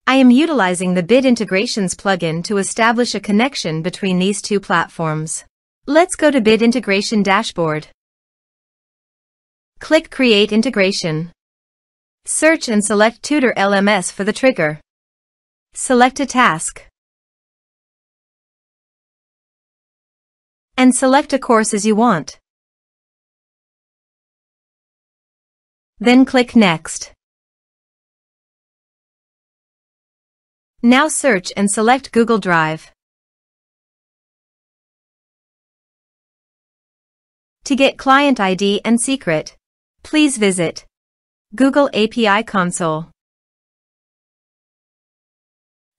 I am utilizing the Bit Integrations plugin to establish a connection between these two platforms. Let's go to Bit Integration Dashboard. Click Create Integration. Search and select Tutor LMS for the trigger. Select a task. And select a course as you want. Then click Next. Now search and select Google Drive. To get client ID and secret, please visit Google API Console.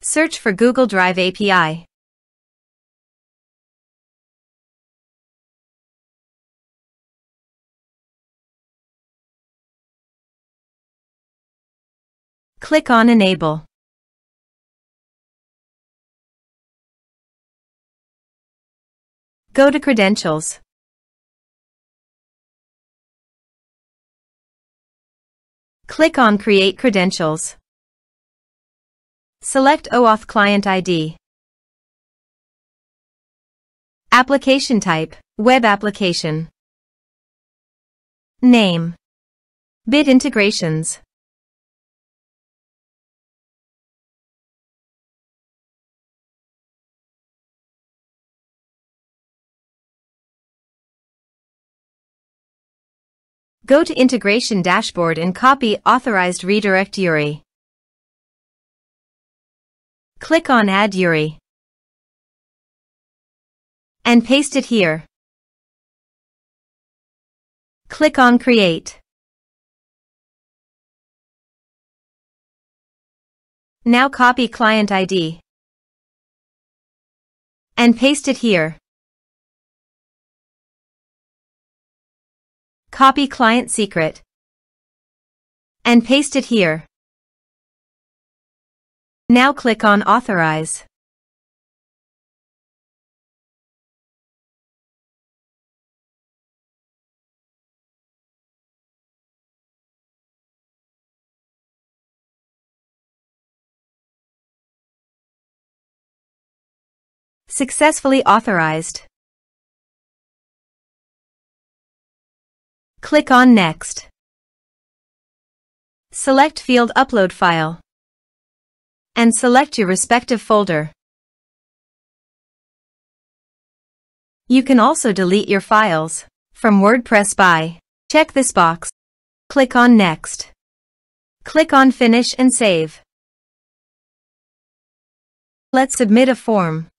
Search for Google Drive API. Click on Enable. Go to Credentials. Click on Create Credentials. Select OAuth Client ID. Application type, Web Application. Name, Bit Integrations. Go to Integration Dashboard and copy Authorized Redirect URI. Click on Add URI. And paste it here. Click on Create. Now copy Client ID. And paste it here. Copy client secret. And paste it here. Now click on Authorize. Successfully authorized. Click on Next. Select Field Upload File. And select your respective folder. You can also delete your files from WordPress by check this box. Click on Next. Click on Finish and Save. Let's submit a form.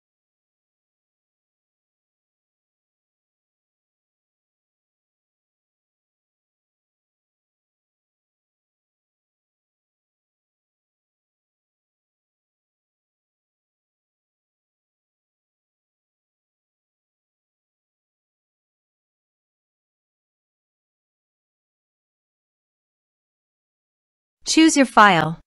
Choose your file.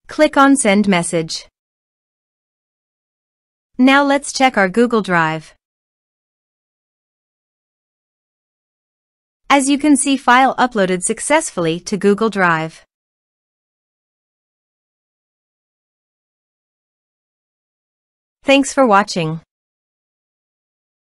Click on Send Message. Now let's check our Google Drive. As you can see, file uploaded successfully to Google Drive. Thanks for watching.